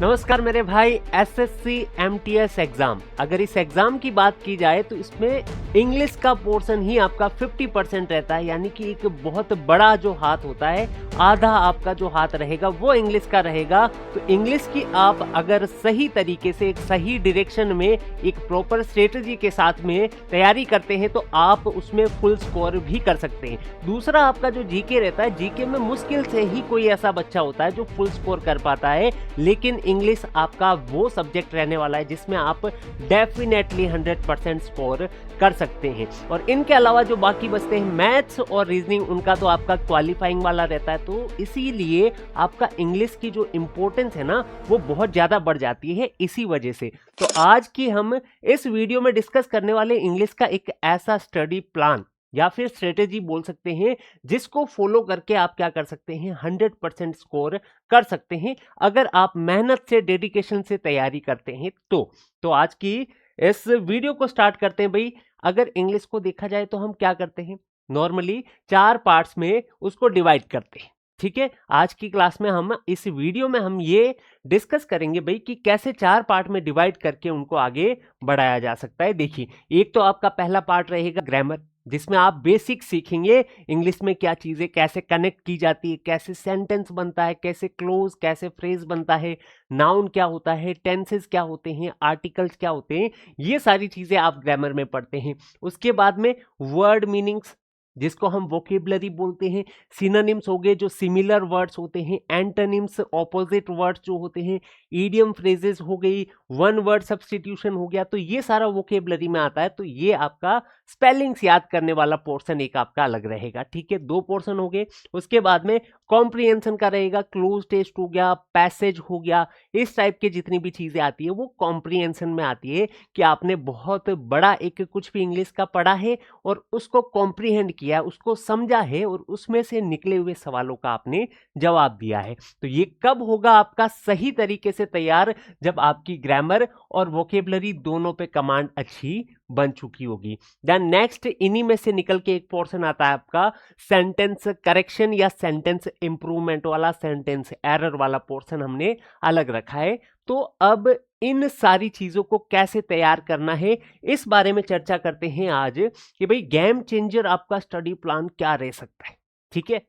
नमस्कार मेरे भाई। एसएससी एमटीएस एग्जाम, अगर इस एग्जाम की बात की जाए तो इसमें इंग्लिश का पोर्शन ही आपका 50% रहता है, यानी कि एक बहुत बड़ा जो हाथ होता है, आधा आपका जो हाथ रहेगा वो इंग्लिश का रहेगा। तो इंग्लिश की आप अगर सही तरीके से एक सही डायरेक्शन में एक प्रॉपर स्ट्रेटजी के साथ में तैयारी करते हैं तो आप उसमें फुल स्कोर भी कर सकते हैं। दूसरा आपका जो जीके रहता है, जीके में मुश्किल से ही कोई ऐसा बच्चा होता है जो फुल स्कोर कर पाता है, लेकिन इंग्लिश आपका वो सब्जेक्ट रहने वाला है जिसमें आप डेफिनेटली 100% स्कोर कर सकते हैं। और इनके अलावा जो बाकी बचते हैं मैथ्स और रीजनिंग, उनका तो आपका क्वालिफाइंग वाला रहता है। तो इसीलिए आपका इंग्लिश की जो इंपॉर्टेंस है ना वो बहुत ज़्यादा बढ़ जाती है इसी वजह से। तो आज की हम इस वीडियो में डिस्कस करने वाले इंग्लिश का एक ऐसा स्टडी प्लान या फिर स्ट्रेटेजी बोल सकते हैं जिसको फॉलो करके आप क्या कर सकते हैं, 100% स्कोर कर सकते हैं अगर आप मेहनत से डेडिकेशन से तैयारी करते हैं। तो आज की इस वीडियो को स्टार्ट करते हैं भाई। अगर इंग्लिश को देखा जाए तो हम क्या करते हैं, नॉर्मली 4 पार्ट्स में उसको डिवाइड करते हैं। ठीक है, आज की क्लास में हम इस वीडियो में हम ये डिस्कस करेंगे भाई कि कैसे 4 पार्ट में डिवाइड करके उनको आगे बढ़ाया जा सकता है। देखिए, एक तो आपका पहला पार्ट रहेगा ग्रामर, जिसमें आप बेसिक सीखेंगे इंग्लिश में क्या चीजें कैसे कनेक्ट की जाती है, कैसे सेंटेंस बनता है, कैसे क्लोज, कैसे फ्रेज बनता है, नाउन क्या होता है, टेंसेस क्या होते हैं, आर्टिकल्स क्या होते हैं, ये सारी चीजें आप ग्रामर में पढ़ते हैं। उसके बाद में वर्ड मीनिंग्स, जिसको हम वोकेबलरी बोलते हैं, सिनोनिम्स हो गए जो सिमिलर वर्ड्स होते हैं, एंटोनिम्स ऑपोजिट वर्ड्स जो होते हैं, ईडियम फ्रेजेस हो गई, वन वर्ड सब्स्टिट्यूशन हो गया। तो ये सारा वोकेबलरी में आता है। तो ये आपका स्पेलिंग्स याद करने वाला पोर्शन एक आपका अलग रहेगा। ठीक है, 2 पोर्शन हो गए। उसके बाद में कॉम्प्रिहेंशन का रहेगा, क्लोज टेस्ट हो गया, पैसेज हो गया, इस टाइप के जितनी भी चीजें आती है वो कॉम्प्रिहेंशन में आती है कि आपने बहुत बड़ा एक कुछ भी इंग्लिश का पढ़ा है और उसको कॉम्प्रिहेंड किया, उसको समझा है और उसमें से निकले हुए सवालों का आपने जवाब दिया है। तो ये कब होगा आपका सही तरीके से तैयार, जब आपकी ग्रामर और वोकेबलरी दोनों पे कमांड अच्छी बन चुकी होगी। देन नेक्स्ट इन्हीं में से निकल के एक पोर्शन आता है आपका सेंटेंस करेक्शन या सेंटेंस इंप्रूवमेंट वाला, सेंटेंस एरर वाला पोर्शन हमने अलग रखा है। तो अब इन सारी चीजों को कैसे तैयार करना है इस बारे में चर्चा करते हैं आज कि भाई गेम चेंजर आपका स्टडी प्लान क्या रह सकता है। ठीक है,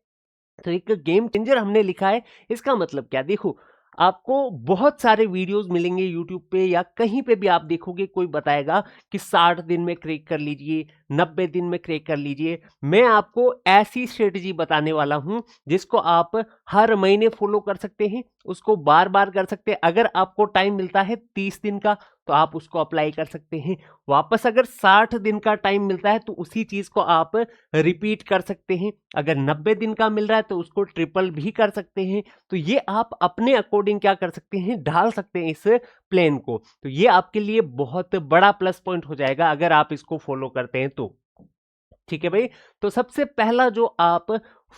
तो एक गेम चेंजर हमने लिखा है, इसका मतलब क्या, देखो आपको बहुत सारे वीडियोस मिलेंगे यूट्यूब पे या कहीं पे भी आप देखोगे, कोई बताएगा कि 60 दिन में क्रैक कर लीजिए, 90 दिन में क्रैक कर लीजिए। मैं आपको ऐसी स्ट्रेटजी बताने वाला हूं जिसको आप हर महीने फॉलो कर सकते हैं, उसको बार बार कर सकते हैं। अगर आपको टाइम मिलता है 30 दिन का तो आप उसको अप्लाई कर सकते हैं। वापस अगर 60 दिन का टाइम मिलता है तो उसी चीज को आप रिपीट कर सकते हैं। अगर 90 दिन का मिल रहा है तो उसको ट्रिपल भी कर सकते हैं। तो ये आप अपने अकॉर्डिंग क्या कर सकते हैं, ढाल सकते हैं इस प्लान को। तो ये आपके लिए बहुत बड़ा प्लस पॉइंट हो जाएगा अगर आप इसको फॉलो करते हैं तो। ठीक है भाई, तो सबसे पहला जो आप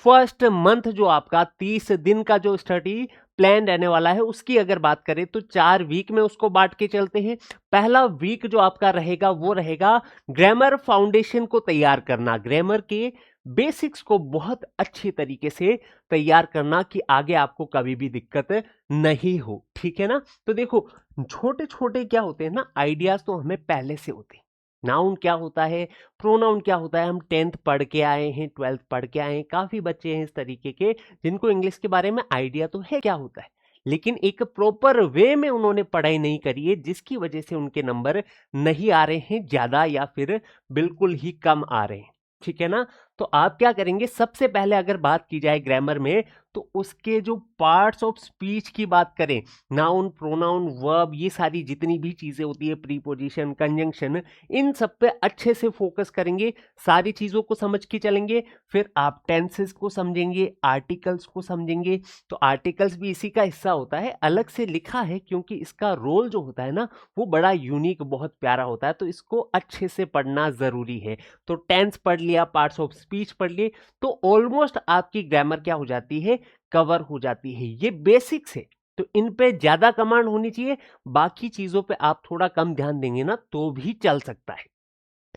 फर्स्ट मंथ जो आपका 30 दिन का जो स्टडी प्लान रहने वाला है उसकी अगर बात करें तो 4 वीक में उसको बांट के चलते हैं। पहला वीक जो आपका रहेगा वो रहेगा ग्रामर फाउंडेशन को तैयार करना, ग्रामर के बेसिक्स को बहुत अच्छी तरीके से तैयार करना कि आगे आपको कभी भी दिक्कत नहीं हो। ठीक है ना, तो देखो छोटे छोटे क्या होते हैं ना आइडियाज तो हमें पहले से होते हैं। नाउन क्या होता है, प्रोनाउन क्या होता है, हम 10th पढ़ के आए हैं, 12th पढ़ के आए हैं, काफी बच्चे हैं इस तरीके के जिनको इंग्लिश के बारे में आइडिया तो है क्या होता है, लेकिन एक प्रॉपर वे में उन्होंने पढ़ाई नहीं करी है, जिसकी वजह से उनके नंबर नहीं आ रहे हैं ज्यादा या फिर बिल्कुल ही कम आ रहे हैं। ठीक है ना, तो आप क्या करेंगे, सबसे पहले अगर बात की जाए ग्रामर में तो उसके जो पार्ट्स ऑफ स्पीच की बात करें, नाउन, प्रोनाउन, वर्ब, ये सारी जितनी भी चीजें होती है, प्रीपोजिशन, कंजंक्शन, इन सब पे अच्छे से फोकस करेंगे, सारी चीजों को समझ के चलेंगे। फिर आप टेंसेस को समझेंगे, आर्टिकल्स को समझेंगे। तो आर्टिकल्स भी इसी का हिस्सा होता है, अलग से लिखा है क्योंकि इसका रोल जो होता है ना वो बड़ा यूनिक, बहुत प्यारा होता है, तो इसको अच्छे से पढ़ना जरूरी है। तो टेंस पढ़ लिया, पार्ट्स ऑफ स्पीच पढ़ लिए, तो ऑलमोस्ट आपकी ग्रामर क्या हो जाती है, कवर हो जाती है। ये बेसिक्स है, तो इन पे ज्यादा कमांड होनी चाहिए, बाकी चीजों पे आप थोड़ा कम ध्यान देंगे ना तो भी चल सकता है।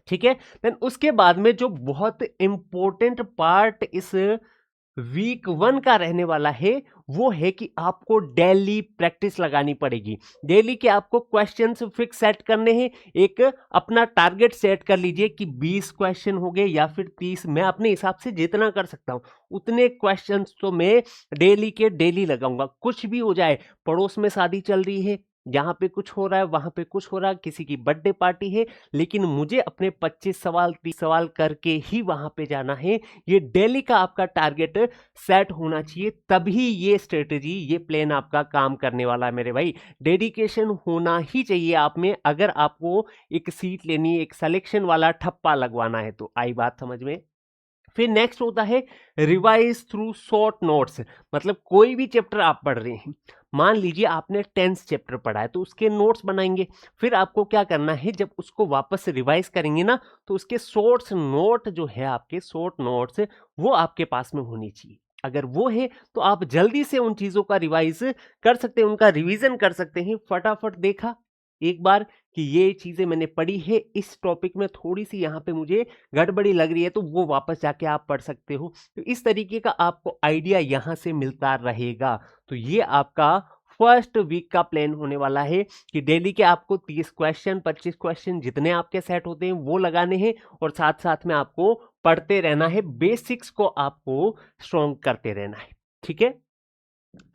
ठीक है, देन उसके बाद में जो बहुत इंपॉर्टेंट पार्ट इस वीक 1 का रहने वाला है वो है कि आपको डेली प्रैक्टिस लगानी पड़ेगी। डेली के आपको क्वेश्चंस फिक्स सेट करने हैं। एक अपना टारगेट सेट कर लीजिए कि 20 क्वेश्चन हो गए या फिर 30, मैं अपने हिसाब से जितना कर सकता हूं उतने क्वेश्चंस तो मैं डेली के डेली लगाऊंगा। कुछ भी हो जाए, पड़ोस में शादी चल रही है, यहाँ पे कुछ हो रहा है, वहां पे कुछ हो रहा है, किसी की बर्थडे पार्टी है, लेकिन मुझे अपने 25 सवाल 30 सवाल करके ही वहां पे जाना है। ये डेली का आपका टारगेट सेट होना चाहिए, तभी ये स्ट्रेटेजी, ये प्लान आपका काम करने वाला है मेरे भाई। डेडिकेशन होना ही चाहिए आप में, अगर आपको एक सीट लेनी, एक सिलेक्शन वाला ठप्पा लगवाना है तो। आई बात समझ में? फिर नेक्स्ट होता है रिवाइज थ्रू शॉर्ट नोट्स। मतलब कोई भी चैप्टर आप पढ़ रहे हैं, मान लीजिए आपने 10th चैप्टर पढ़ा है तो उसके नोट्स बनाएंगे। फिर आपको क्या करना है, जब उसको वापस रिवाइज करेंगे ना, तो उसके शॉर्ट्स नोट जो है, आपके शॉर्ट नोट्स, वो आपके पास में होनी चाहिए। अगर वो है तो आप जल्दी से उन चीजों का रिवाइज कर सकते हैं, उनका रिवीजन कर सकते हैं। फटाफट देखा एक बार कि ये चीजें मैंने पढ़ी है, इस टॉपिक में थोड़ी सी यहाँ पे मुझे गड़बड़ी लग रही है, तो वो वापस जाके आप पढ़ सकते हो। तो इस तरीके का आपको आइडिया यहाँ से मिलता रहेगा। तो ये आपका फर्स्ट वीक का प्लान होने वाला है कि डेली के आपको 30 क्वेश्चन 25 क्वेश्चन जितने आपके सेट होते हैं वो लगाने हैं, और साथ साथ में आपको पढ़ते रहना है, बेसिक्स को आपको स्ट्रॉन्ग करते रहना है। ठीक है,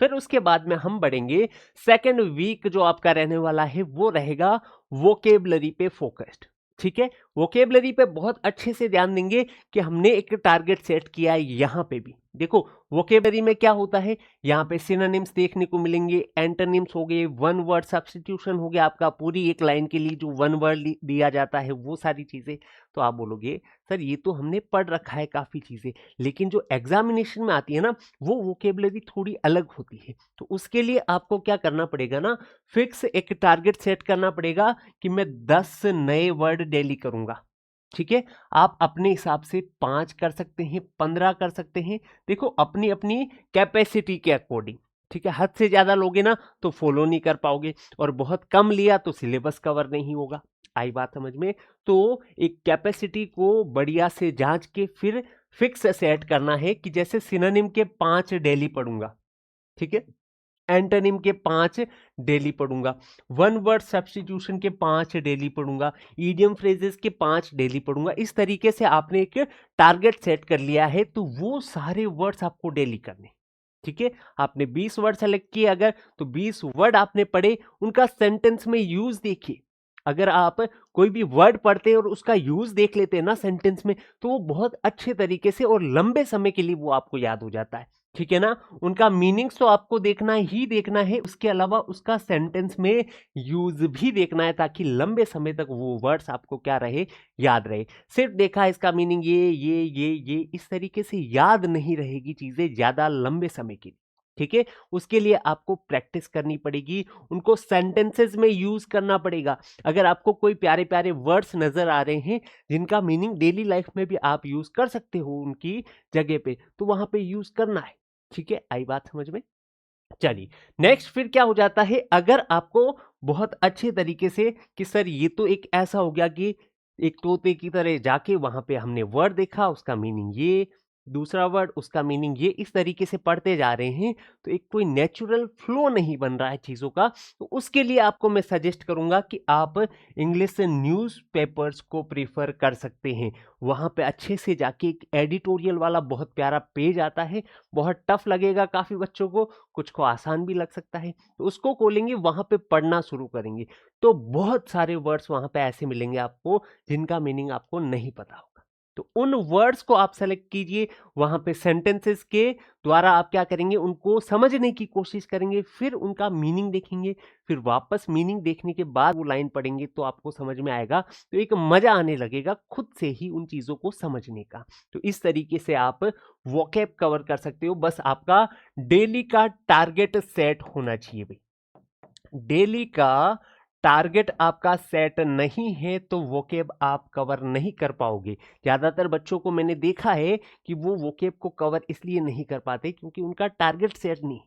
फिर उसके बाद में हम बढ़ेंगे। सेकेंड वीक जो आपका रहने वाला है वो रहेगा वोकेबलरी पे फोकस्ड। ठीक है, वोकेबलरी पे बहुत अच्छे से ध्यान देंगे कि हमने एक टारगेट सेट किया है। यहां पे भी देखो वोकेबलरी में क्या होता है, यहाँ पे सिनोनिम्स देखने को मिलेंगे, एंटोनिम्स हो गए, वन वर्ड सब्स्टिट्यूशन हो गया, आपका पूरी एक लाइन के लिए जो वन वर्ड दिया जाता है, वो सारी चीजें। तो आप बोलोगे सर ये तो हमने पढ़ रखा है काफी चीजें, लेकिन जो एग्जामिनेशन में आती है ना, वो वोकेबलरी थोड़ी अलग होती है। तो उसके लिए आपको क्या करना पड़ेगा ना, फिक्स एक टारगेट सेट करना पड़ेगा कि मैं 10 नए वर्ड डेली करूंगा। ठीक है, आप अपने हिसाब से 5 कर सकते हैं, 15 कर सकते हैं, देखो अपनी अपनी कैपेसिटी के अकॉर्डिंग। ठीक है, हद से ज्यादा लोगे ना तो फॉलो नहीं कर पाओगे, और बहुत कम लिया तो सिलेबस कवर नहीं होगा। आई बात समझ में? तो एक कैपेसिटी को बढ़िया से जांच के फिर फिक्स सेट करना है कि जैसे सिनोनिम के 5 डेली पढ़ूंगा, ठीक है, एंटोनिम के 5 डेली पढ़ूंगा, वन वर्ड सब्स्टिट्यूशन के 5 डेली पढ़ूंगा, इडियम फ्रेजेस के 5 डेली पढ़ूंगा। इस तरीके से आपने एक टारगेट सेट कर लिया है, तो वो सारे वर्ड्स आपको डेली करने। ठीक है, आपने 20 वर्ड सेलेक्ट किए अगर, तो 20 वर्ड आपने पढ़े, उनका सेंटेंस में यूज देखिए। अगर आप कोई भी वर्ड पढ़ते हैं और उसका यूज देख लेते हैं ना सेंटेंस में, तो वो बहुत अच्छे तरीके से और लंबे समय के लिए वो आपको याद हो जाता है। ठीक है ना, उनका मीनिंग्स तो आपको देखना ही देखना है, उसके अलावा उसका सेंटेंस में यूज भी देखना है, ताकि लंबे समय तक वो वर्ड्स आपको क्या रहे, याद रहे। सिर्फ देखा इसका मीनिंग ये इस तरीके से याद नहीं रहेगी चीजें ज्यादा लंबे समय के लिए। ठीक है, उसके लिए आपको प्रैक्टिस करनी पड़ेगी, उनको सेंटेंसेस में यूज करना पड़ेगा। अगर आपको कोई प्यारे प्यारे वर्ड्स नजर आ रहे हैं जिनका मीनिंग डेली लाइफ में भी आप यूज कर सकते हो उनकी जगह पे, तो वहां पे यूज करना है। ठीक है, आई बात समझ में? चलिए, नेक्स्ट फिर क्या हो जाता है, अगर आपको बहुत अच्छे तरीके से कि सर ये तो एक ऐसा हो गया कि एक तोते की तरह जाके वहां पे हमने वर्ड देखा, उसका मीनिंग ये, दूसरा वर्ड उसका मीनिंग ये, इस तरीके से पढ़ते जा रहे हैं, तो एक कोई नेचुरल फ्लो नहीं बन रहा है चीजों का। तो उसके लिए आपको मैं सजेस्ट करूंगा कि आप इंग्लिश न्यूज़पेपर्स को प्रीफर कर सकते हैं। वहां पे अच्छे से जाके एक एडिटोरियल वाला बहुत प्यारा पेज आता है, बहुत टफ लगेगा काफी बच्चों को, कुछ को आसान भी लग सकता है, तो उसको खोलेंगे, वहां पे पढ़ना शुरू करेंगे, तो बहुत सारे वर्ड्स वहां पे ऐसे मिलेंगे आपको जिनका मीनिंग आपको नहीं पता होगा। तो उन वर्ड्स को आप सेलेक्ट कीजिए, वहां पे सेंटेंसेस के द्वारा आप क्या करेंगे, उनको समझने की कोशिश करेंगे, फिर उनका मीनिंग देखेंगे, फिर वापस मीनिंग देखने के बाद वो लाइन पढ़ेंगे, तो आपको समझ में आएगा, तो एक मजा आने लगेगा खुद से ही उन चीजों को समझने का। तो इस तरीके से आप वोकैब कवर कर सकते हो। बस आपका डेली का टारगेट सेट होना चाहिए भाई। डेली का टारगेट आपका सेट नहीं है तो वोकेब आप कवर नहीं कर पाओगे। ज्यादातर बच्चों को मैंने देखा है कि वो वोकेब को कवर इसलिए नहीं कर पाते क्योंकि उनका टारगेट सेट नहीं।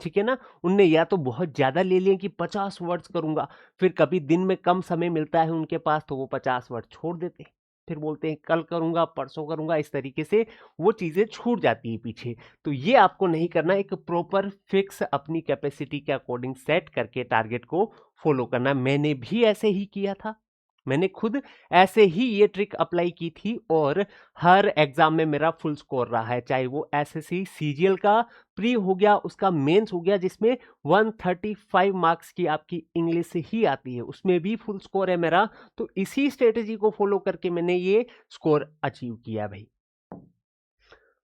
ठीक है ना, उनने या तो बहुत ज्यादा ले लिए कि 50 वर्ड्स करूंगा, फिर कभी दिन में कम समय मिलता है उनके पास तो वो 50 वर्ड छोड़ देते। फिर बोलते हैं कल करूंगा, परसों करूंगा, इस तरीके से वो चीजें छूट जाती है पीछे। तो ये आपको नहीं करना, एक प्रॉपर फिक्स अपनी कैपेसिटी के अकॉर्डिंग सेट करके टारगेट को फॉलो करना। मैंने भी ऐसे ही किया था, मैंने खुद ऐसे ही ये ट्रिक अप्लाई की थी और हर एग्जाम में मेरा फुल स्कोर रहा है, चाहे वो एसएससी सीजीएल का प्री हो गया, उसका मेंस हो गया जिसमें 135 मार्क्स की आपकी इंग्लिश ही आती है, उसमें भी फुल स्कोर है मेरा। तो इसी स्ट्रेटेजी को फॉलो करके मैंने ये स्कोर अचीव किया भाई।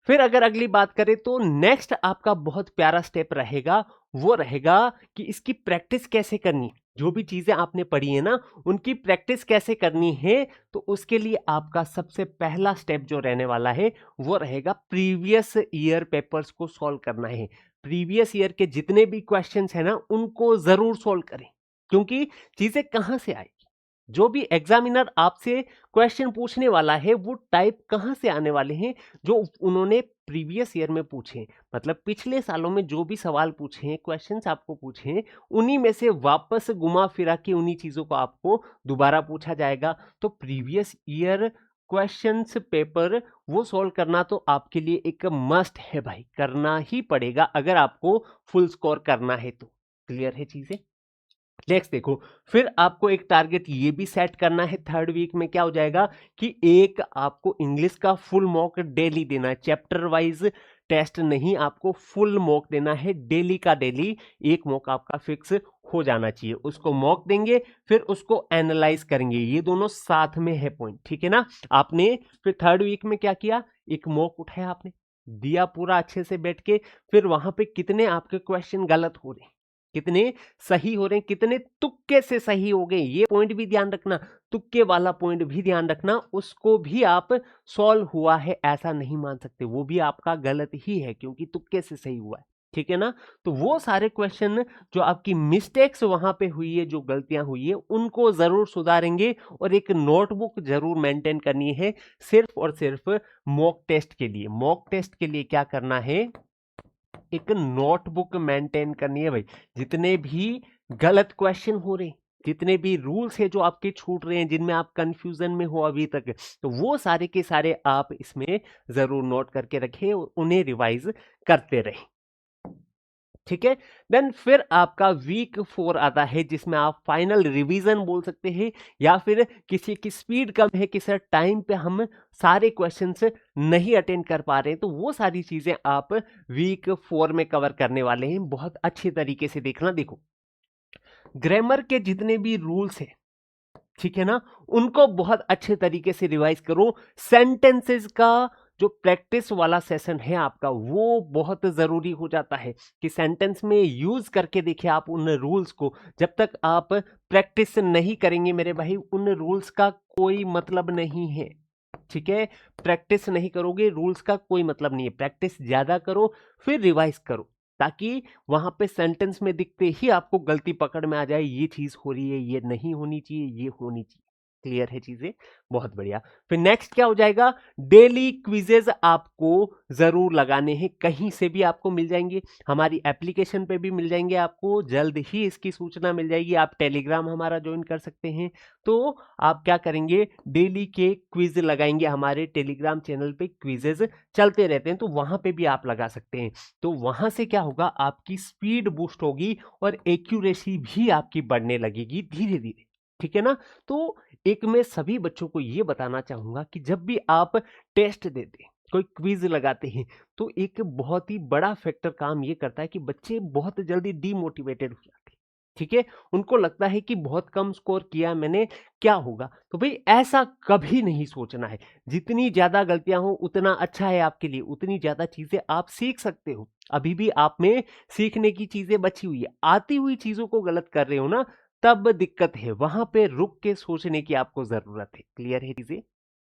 फिर अगर अगली बात करें तो नेक्स्ट आपका बहुत प्यारा स्टेप रहेगा, वो रहेगा कि इसकी प्रैक्टिस कैसे करनी है। जो भी चीजें आपने पढ़ी है ना, उनकी प्रैक्टिस कैसे करनी है, तो उसके लिए आपका सबसे पहला स्टेप जो रहने वाला है वो रहेगा प्रीवियस ईयर पेपर्स को सॉल्व करना है। प्रीवियस ईयर के जितने भी क्वेश्चंस है ना, उनको जरूर सॉल्व करें, क्योंकि चीजें कहां से आएगी, जो भी एग्जामिनर आपसे क्वेश्चन पूछने वाला है वो टाइप कहां से आने वाले हैं, जो उन्होंने प्रीवियस ईयर में पूछे, मतलब पिछले सालों में जो भी सवाल पूछे हैं, क्वेश्चंस आपको पूछे हैं, उन्हीं में से वापस घुमा फिरा के उन्हीं चीजों को आपको दोबारा पूछा जाएगा। तो प्रीवियस ईयर क्वेश्चंस पेपर वो सॉल्व करना तो आपके लिए एक मस्ट है भाई, करना ही पड़ेगा अगर आपको फुल स्कोर करना है तो। क्लियर है चीजें? नेक्स्ट देखो, फिर आपको एक टारगेट ये भी सेट करना है थर्ड वीक में, क्या हो जाएगा कि एक आपको इंग्लिश का फुल मॉक डेली देना है, चैप्टर वाइज टेस्ट नहीं, आपको फुल मॉक देना है, डेली का डेली एक मॉक आपका फिक्स हो जाना चाहिए। उसको मॉक देंगे, फिर उसको एनालाइज करेंगे, ये दोनों साथ में है पॉइंट, ठीक है ना। आपने फिर थर्ड वीक में क्या किया, एक मॉक उठाया, आपने दिया पूरा अच्छे से बैठ के, फिर वहां पे कितने आपके क्वेश्चन गलत हो रहे हैं, कितने सही हो रहे हैं, कितने तुक्के से सही हो गए, ये पॉइंट भी ध्यान रखना, तुक्के वाला पॉइंट भी ध्यान रखना, उसको भी आप सॉल्व हुआ है ऐसा नहीं मान सकते, वो भी आपका गलत ही है क्योंकि तुक्के से सही हुआ है, ठीक है ना। तो वो सारे क्वेश्चन जो आपकी मिस्टेक्स वहां पे हुई है, जो गलतियां हुई है, उनको जरूर सुधारेंगे और एक नोटबुक जरूर मेंटेन करनी है सिर्फ और सिर्फ मॉक टेस्ट के लिए। मॉक टेस्ट के लिए क्या करना है, एक नोटबुक मेंटेन करनी है भाई। जितने भी गलत क्वेश्चन हो रहे, जितने भी रूल्स है जो आपके छूट रहे हैं, जिनमें आप कंफ्यूजन में हो अभी तक, तो वो सारे के सारे आप इसमें जरूर नोट करके रखें और उन्हें रिवाइज करते रहें, ठीक है। देन फिर आपका वीक 4 आता है जिसमें आप फाइनल रिवीजन बोल सकते हैं, या फिर किसी की स्पीड कम है कि सर टाइम पे हम सारे क्वेश्चंस नहीं अटेंड कर पा रहे हैं, तो वो सारी चीजें आप वीक 4 में कवर करने वाले हैं। बहुत अच्छे तरीके से देखना, देखो ग्रामर के जितने भी रूल्स हैं, ठीक है ना, उनको बहुत अच्छे तरीके से रिवाइज करो। सेंटेंसेस का जो प्रैक्टिस वाला सेशन है आपका, वो बहुत जरूरी हो जाता है कि सेंटेंस में यूज करके देखिए आप उन रूल्स को। जब तक आप प्रैक्टिस नहीं करेंगे मेरे भाई, उन रूल्स का कोई मतलब नहीं है, ठीक है। प्रैक्टिस नहीं करोगे, रूल्स का कोई मतलब नहीं है। प्रैक्टिस ज्यादा करो, फिर रिवाइज करो, ताकि वहां पे सेंटेंस में दिखते ही आपको गलती पकड़ में आ जाए, ये चीज हो रही है, ये नहीं होनी चाहिए, ये होनी चाहिए। क्लियर है चीजें? बहुत बढ़िया। फिर नेक्स्ट क्या हो जाएगा, डेली क्विजेज आपको जरूर लगाने हैं, कहीं से भी आपको मिल जाएंगे, हमारी एप्लीकेशन पे भी मिल जाएंगे, आपको जल्द ही इसकी सूचना मिल जाएगी। आप टेलीग्राम हमारा ज्वाइन कर सकते हैं। तो आप क्या करेंगे, डेली के क्विज लगाएंगे, हमारे टेलीग्राम चैनल पे क्विजेज चलते रहते हैं, तो वहां पे भी आप लगा सकते हैं। तो वहां से क्या होगा, आपकी स्पीड बूस्ट होगी और एक्यूरेसी भी आपकी बढ़ने लगेगी धीरे धीरे, ठीक है ना। तो एक मैं सभी बच्चों को ये बताना चाहूंगा कि जब भी आप टेस्ट देते, कोई क्विज लगाते हैं, तो एक बहुत ही बड़ा फैक्टर काम ये करता है कि बच्चे बहुत जल्दी डीमोटिवेटेड हो जाते हैं, ठीक है। उनको लगता है कि बहुत कम स्कोर किया मैंने, क्या होगा। तो भाई ऐसा कभी नहीं सोचना है, जितनी ज्यादा गलतियां हो उतना अच्छा है आपके लिए, उतनी ज्यादा चीजें आप सीख सकते हो। अभी भी आप में सीखने की चीजें बची हुई है, आती हुई चीजों को गलत कर रहे हो ना, तब दिक्कत है, वहां पे रुक के सोचने की आपको जरूरत है। क्लियर है चीजें?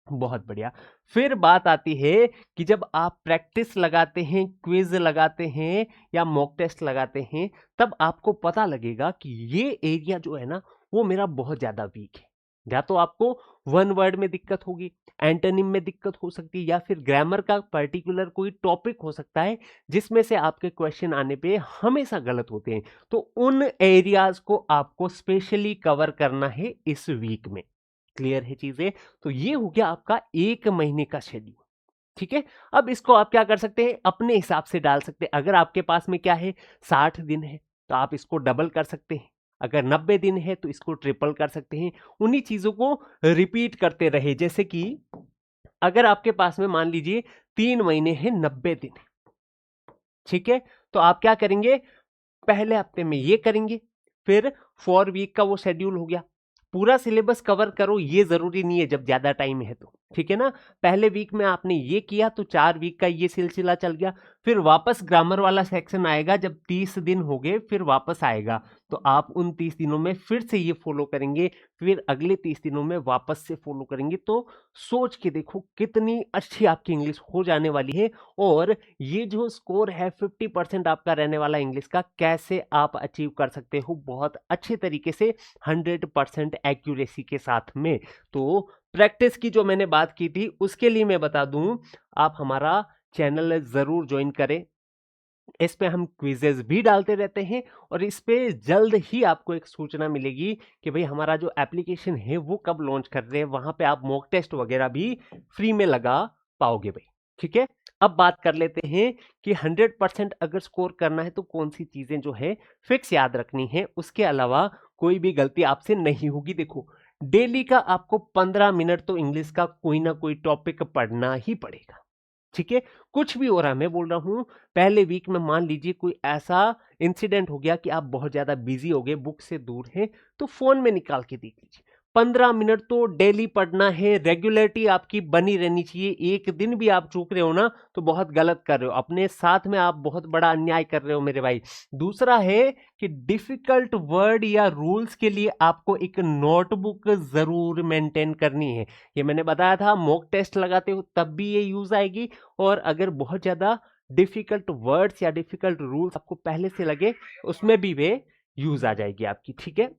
बहुत बढ़िया। फिर बात आती है कि जब आप प्रैक्टिस लगाते हैं, क्विज लगाते हैं या मॉक टेस्ट लगाते हैं, तब आपको पता लगेगा कि ये एरिया जो है ना, वो मेरा बहुत ज्यादा वीक है। या तो आपको वन वर्ड में दिक्कत होगी, एंटोनिम में दिक्कत हो सकती है, या फिर ग्रामर का पर्टिकुलर कोई टॉपिक हो सकता है जिसमें से आपके क्वेश्चन आने पे हमेशा गलत होते हैं। तो उन एरियाज को आपको स्पेशली कवर करना है इस वीक में। क्लियर है चीजें? तो ये हो गया आपका 1 महीने का शेड्यूल। ठीक है, अब इसको आप क्या कर सकते हैं, अपने हिसाब से डाल सकते हैं। अगर आपके पास में क्या है, 60 दिन है, तो आप इसको डबल कर सकते हैं। अगर 90 दिन है तो इसको ट्रिपल कर सकते हैं। उन्हीं चीजों को रिपीट करते रहे। जैसे कि अगर आपके पास में मान लीजिए 3 महीने हैं, 90 दिन है, ठीक है, तो आप क्या करेंगे, पहले हफ्ते में ये करेंगे, फिर 4 वीक का वो शेड्यूल हो गया। पूरा सिलेबस कवर करो ये जरूरी नहीं है जब ज्यादा टाइम है तो, ठीक है ना। पहले वीक में आपने ये किया तो 4 वीक का ये सिलसिला चल गया। फिर वापस ग्रामर वाला सेक्शन आएगा जब 30 दिन हो गए, फिर वापस आएगा, तो आप उन 30 दिनों में फिर से ये फॉलो करेंगे, फिर अगले 30 दिनों में वापस से फॉलो करेंगे। तो सोच के देखो कितनी अच्छी आपकी इंग्लिश हो जाने वाली है। और ये जो स्कोर है 50% आपका रहने वाला इंग्लिश का, कैसे आप अचीव कर सकते हो बहुत अच्छे तरीके से 100% एक्यूरेसी के साथ में। तो प्रैक्टिस की जो मैंने बात की थी उसके लिए मैं बता दूं, आप हमारा चैनल जरूर ज्वाइन करें। इस पे हम क्विजेस भी डालते रहते हैं और इस पे जल्द ही आपको एक सूचना मिलेगी कि भाई हमारा जो एप्लीकेशन है वो कब लॉन्च कर रहे हैं। वहां पे आप मॉक टेस्ट वगैरह भी फ्री में लगा पाओगे भाई, ठीक है। अब बात कर लेते हैं कि 100% अगर स्कोर करना है तो कौन सी चीजें जो है फिक्स याद रखनी है, उसके अलावा कोई भी गलती आपसे नहीं होगी। देखो, डेली का आपको 15 मिनट तो इंग्लिश का कोई ना कोई टॉपिक पढ़ना ही पड़ेगा, ठीक है। कुछ भी हो रहा है, मैं बोल रहा हूं पहले वीक में मान लीजिए कोई ऐसा इंसिडेंट हो गया कि आप बहुत ज्यादा बिजी हो गए, बुक से दूर हैं, तो फोन में निकाल के देख लीजिए। 15 मिनट तो डेली पढ़ना है, रेगुलरिटी आपकी बनी रहनी चाहिए। एक दिन भी आप चूक रहे हो ना तो बहुत गलत कर रहे हो, अपने साथ में आप बहुत बड़ा अन्याय कर रहे हो मेरे भाई। दूसरा है कि डिफिकल्ट वर्ड या रूल्स के लिए आपको एक नोटबुक जरूर मेंटेन करनी है। ये मैंने बताया था, मॉक टेस्ट लगाते हो तब भी ये यूज आएगी। और अगर बहुत ज्यादा डिफिकल्ट वर्ड्स या डिफिकल्ट रूल्स आपको पहले से लगे, उसमें भी वे यूज आ जाएगी आपकी, ठीक है।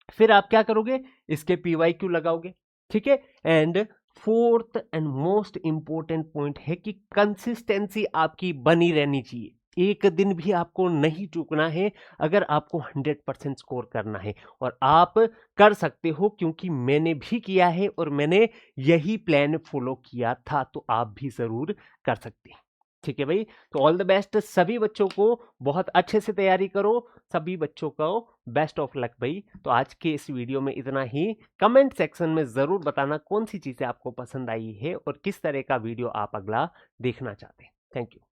फिर आप क्या करोगे, इसके PYQ लगाओगे, ठीक है। And fourth and most important point है कि कंसिस्टेंसी आपकी बनी रहनी चाहिए। एक दिन भी आपको नहीं चूकना है अगर आपको 100% स्कोर करना है। और आप कर सकते हो क्योंकि मैंने भी किया है और मैंने यही प्लान फॉलो किया था, तो आप भी जरूर कर सकते हैं, ठीक है भाई। तो ऑल द बेस्ट सभी बच्चों को, बहुत अच्छे से तैयारी करो सभी बच्चों को, बेस्ट ऑफ लक भाई। तो आज के इस वीडियो में इतना ही। कमेंट सेक्शन में जरूर बताना कौन सी चीजें आपको पसंद आई है और किस तरह का वीडियो आप अगला देखना चाहते हैं। Thank you.